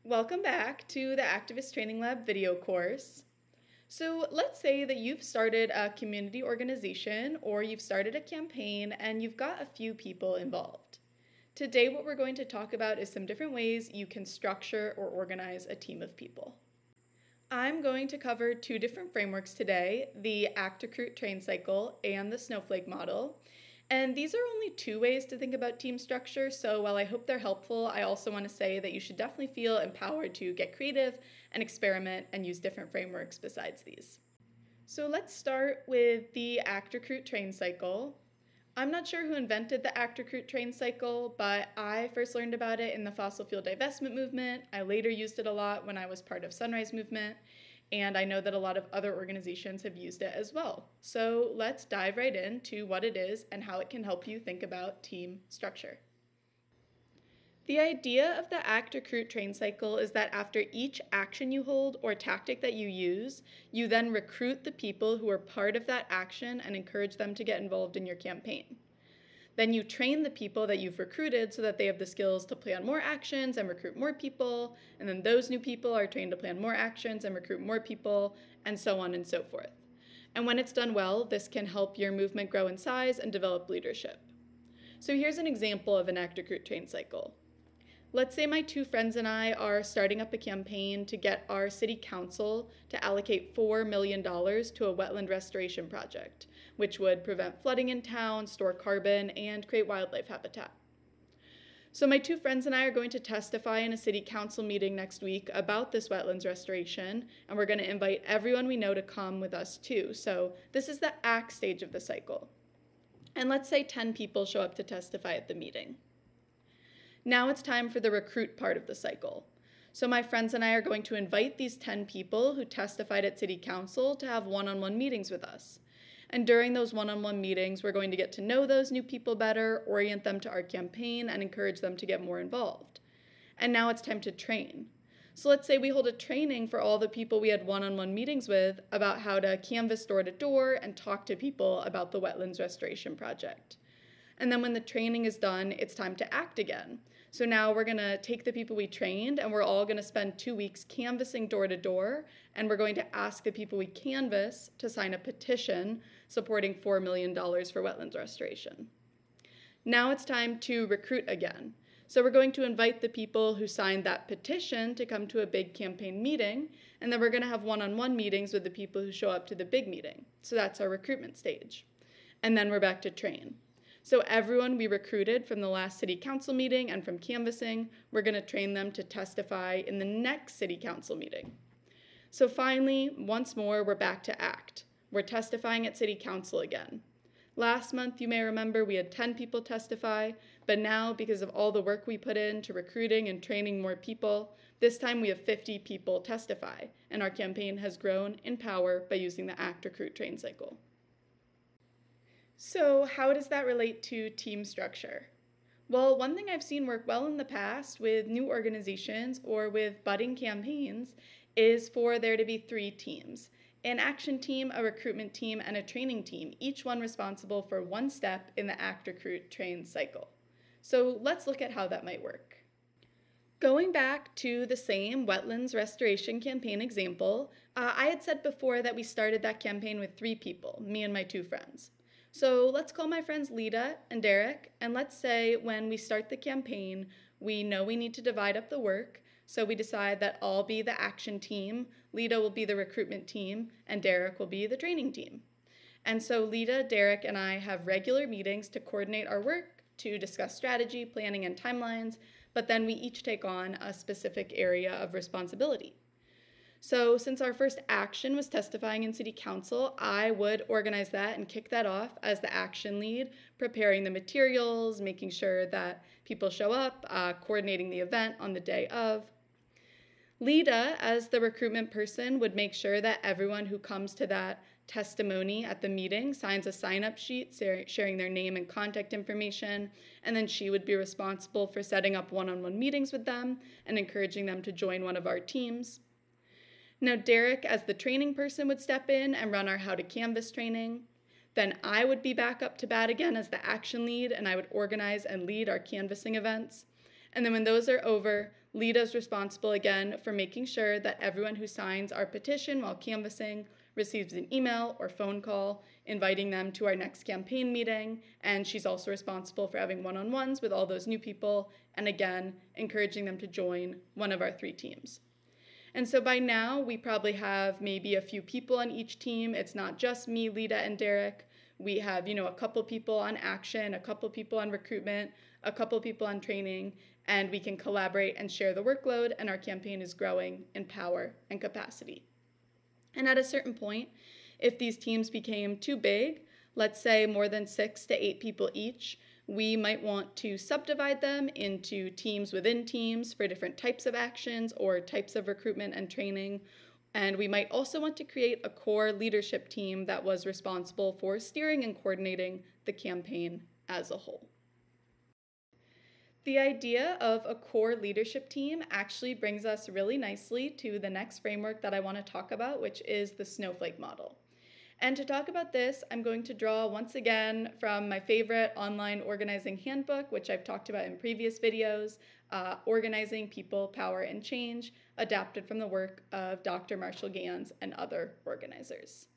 Welcome back to the Activist Training Lab video course. So let's say that you've started a community organization or you've started a campaign and you've got a few people involved. Today what we're going to talk about is some different ways you can structure or organize a team of people. I'm going to cover two different frameworks today, the Act, Recruit, Train cycle and the Snowflake Model. And these are only two ways to think about team structure, so while I hope they're helpful, I also want to say that you should definitely feel empowered to get creative and experiment and use different frameworks besides these. So let's start with the Act, Recruit, Train cycle. I'm not sure who invented the Act, Recruit, Train cycle, but I first learned about it in the fossil fuel divestment movement. I later used it a lot when I was part of Sunrise Movement. And I know that a lot of other organizations have used it as well. So let's dive right into what it is and how it can help you think about team structure. The idea of the Act, Recruit, Train cycle is that after each action you hold or tactic that you use, you then recruit the people who are part of that action and encourage them to get involved in your campaign. Then you train the people that you've recruited so that they have the skills to plan more actions and recruit more people, and then those new people are trained to plan more actions and recruit more people, and so on and so forth. And when it's done well, this can help your movement grow in size and develop leadership. So here's an example of an Act, Recruit, Train cycle. Let's say my two friends and I are starting up a campaign to get our city council to allocate $4 million to a wetland restoration project, which would prevent flooding in town, store carbon, and create wildlife habitat. So my two friends and I are going to testify in a city council meeting next week about this wetlands restoration, and we're going to invite everyone we know to come with us too. So this is the Act stage of the cycle. And let's say 10 people show up to testify at the meeting. Now it's time for the recruit part of the cycle. So my friends and I are going to invite these 10 people who testified at City Council to have one-on-one meetings with us. And during those one-on-one meetings, we're going to get to know those new people better, orient them to our campaign, and encourage them to get more involved. And now it's time to train. So let's say we hold a training for all the people we had one-on-one meetings with about how to canvass door to door and talk to people about the wetlands restoration project. And then when the training is done, it's time to act again. So now we're going to take the people we trained and we're all going to spend 2 weeks canvassing door to door, and we're going to ask the people we canvass to sign a petition supporting $4 million for wetlands restoration. Now it's time to recruit again. So we're going to invite the people who signed that petition to come to a big campaign meeting, and then we're going to have one-on-one meetings with the people who show up to the big meeting. So that's our recruitment stage. And then we're back to train. So everyone we recruited from the last city council meeting and from canvassing, we're going to train them to testify in the next city council meeting. So finally, once more, we're back to act. We're testifying at city council again. Last month, you may remember, we had 10 people testify, but now, because of all the work we put into recruiting and training more people, this time we have 50 people testify, and our campaign has grown in power by using the Act, Recruit, Train cycle. So how does that relate to team structure? Well, one thing I've seen work well in the past with new organizations or with budding campaigns is for there to be 3 teams: an action team, a recruitment team, and a training team, each one responsible for one step in the Act, Recruit, Train cycle. So let's look at how that might work. Going back to the same wetlands restoration campaign example, I had said before that we started that campaign with 3 people, me and my 2 friends. So let's call my friends Lita and Derek, and let's say when we start the campaign, we know we need to divide up the work, so we decide that I'll be the action team, Lita will be the recruitment team, and Derek will be the training team. And so Lita, Derek, and I have regular meetings to coordinate our work, to discuss strategy, planning, and timelines, but then we each take on a specific area of responsibility. So since our first action was testifying in City Council, I would organize that and kick that off as the action lead, preparing the materials, making sure that people show up, coordinating the event on the day of. Lita, as the recruitment person, would make sure that everyone who comes to that testimony at the meeting signs a sign-up sheet sharing their name and contact information, and then she would be responsible for setting up one-on-one meetings with them and encouraging them to join one of our teams. Now Derek, as the training person, would step in and run our How to Canvas training. Then I would be back up to bat again as the action lead, and I would organize and lead our canvassing events. And then when those are over, Lita is responsible again for making sure that everyone who signs our petition while canvassing receives an email or phone call inviting them to our next campaign meeting, and she's also responsible for having one-on-ones with all those new people, and again, encouraging them to join one of our 3 teams. And so by now, we probably have maybe a few people on each team. It's not just me, Lita, and Derek. We have, a couple people on action, a couple people on recruitment, a couple people on training, and we can collaborate and share the workload, and our campaign is growing in power and capacity. And at a certain point, if these teams became too big, let's say more than 6 to 8 people each, we might want to subdivide them into teams within teams for different types of actions or types of recruitment and training. And we might also want to create a core leadership team that was responsible for steering and coordinating the campaign as a whole. The idea of a core leadership team actually brings us really nicely to the next framework that I want to talk about, which is the Snowflake Model. And to talk about this, I'm going to draw once again from my favorite online organizing handbook, which I've talked about in previous videos, Organizing People, Power, and Change, adapted from the work of Dr. Marshall Gans and other organizers.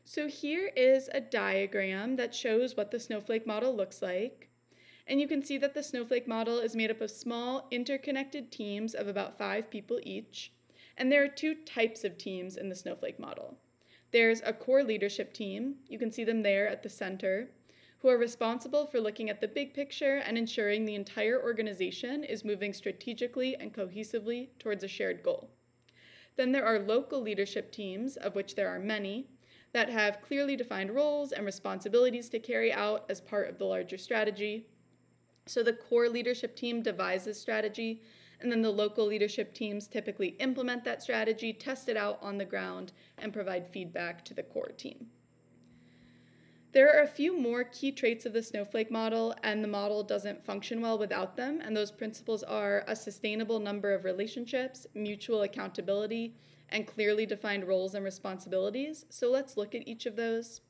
So here is a diagram that shows what the Snowflake Model looks like. And you can see that the Snowflake Model is made up of small, interconnected teams of about 5 people each. And there are 2 types of teams in the Snowflake Model. There's a core leadership team, you can see them there at the center, who are responsible for looking at the big picture and ensuring the entire organization is moving strategically and cohesively towards a shared goal. Then there are local leadership teams, of which there are many, that have clearly defined roles and responsibilities to carry out as part of the larger strategy. So the core leadership team devises strategy, and then the local leadership teams typically implement that strategy, test it out on the ground, and provide feedback to the core team. There are a few more key traits of the Snowflake Model, and the model doesn't function well without them, and those principles are a sustainable number of relationships, mutual accountability, and clearly defined roles and responsibilities. So let's look at each of those.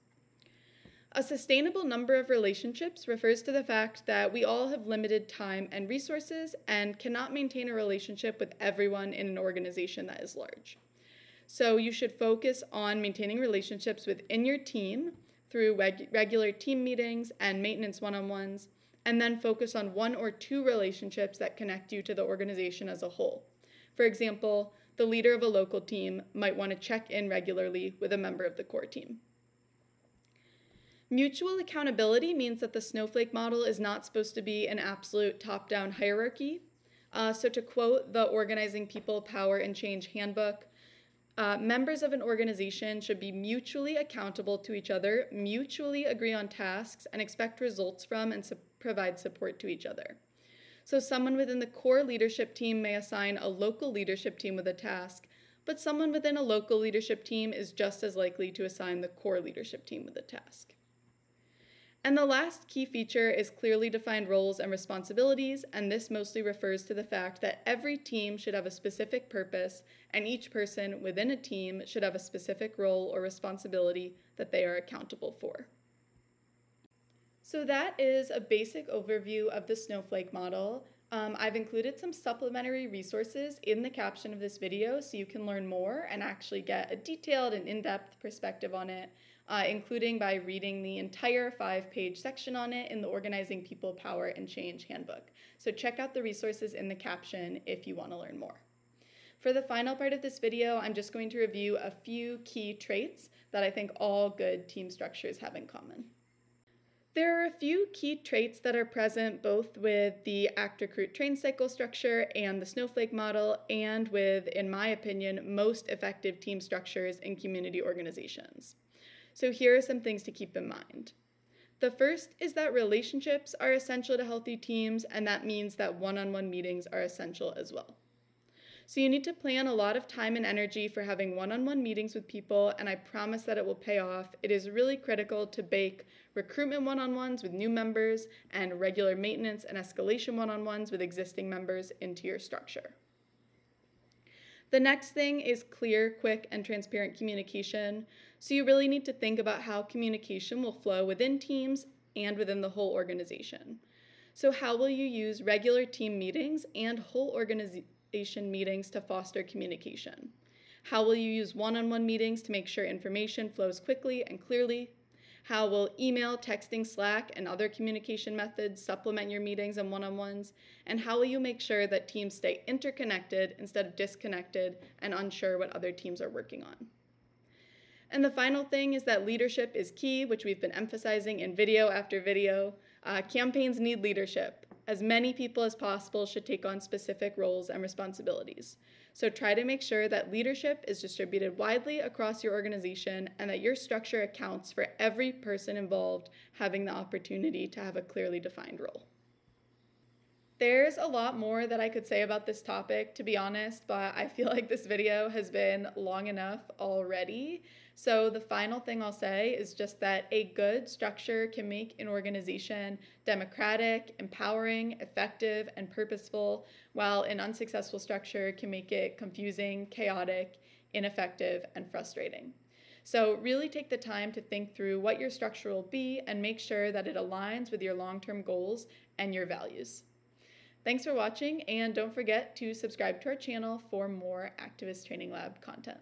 A sustainable number of relationships refers to the fact that we all have limited time and resources and cannot maintain a relationship with everyone in an organization that is large. So you should focus on maintaining relationships within your team through regular team meetings and maintenance one-on-ones, and then focus on 1 or 2 relationships that connect you to the organization as a whole. For example, the leader of a local team might want to check in regularly with a member of the core team. Mutual accountability means that the Snowflake Model is not supposed to be an absolute top-down hierarchy. So to quote the Organizing People, Power, and Change handbook, members of an organization should be mutually accountable to each other, mutually agree on tasks, and expect results from and provide support to each other. So someone within the core leadership team may assign a local leadership team with a task, but someone within a local leadership team is just as likely to assign the core leadership team with a task. And the last key feature is clearly defined roles and responsibilities, and this mostly refers to the fact that every team should have a specific purpose, and each person within a team should have a specific role or responsibility that they are accountable for. So that is a basic overview of the Snowflake Model. I've included some supplementary resources in the caption of this video so you can learn more and actually get a detailed and in-depth perspective on it, including by reading the entire 5-page section on it in the Organizing People, Power, and Change handbook. So check out the resources in the caption if you want to learn more. For the final part of this video, I'm just going to review a few key traits that I think all good team structures have in common. There are a few key traits that are present both with the Act, Recruit, Train cycle structure and the Snowflake Model, and with, in my opinion, most effective team structures in community organizations. So here are some things to keep in mind. The first is that relationships are essential to healthy teams, and that means that one-on-one meetings are essential as well. So you need to plan a lot of time and energy for having one-on-one meetings with people, and I promise that it will pay off. It is really critical to bake recruitment one-on-ones with new members and regular maintenance and escalation one-on-ones with existing members into your structure. The next thing is clear, quick, and transparent communication. So you really need to think about how communication will flow within teams and within the whole organization. So how will you use regular team meetings and whole organization meetings to foster communication? How will you use one-on-one meetings to make sure information flows quickly and clearly? How will email, texting, Slack, and other communication methods supplement your meetings and one-on-ones? And how will you make sure that teams stay interconnected instead of disconnected and unsure what other teams are working on? And the final thing is that leadership is key, which we've been emphasizing in video after video. Campaigns need leadership. As many people as possible should take on specific roles and responsibilities. So try to make sure that leadership is distributed widely across your organization and that your structure accounts for every person involved having the opportunity to have a clearly defined role. There's a lot more that I could say about this topic, to be honest, but I feel like this video has been long enough already. So the final thing I'll say is just that a good structure can make an organization democratic, empowering, effective, and purposeful, while an unsuccessful structure can make it confusing, chaotic, ineffective, and frustrating. So really take the time to think through what your structure will be and make sure that it aligns with your long-term goals and your values. Thanks for watching, and don't forget to subscribe to our channel for more Activist Training Lab content.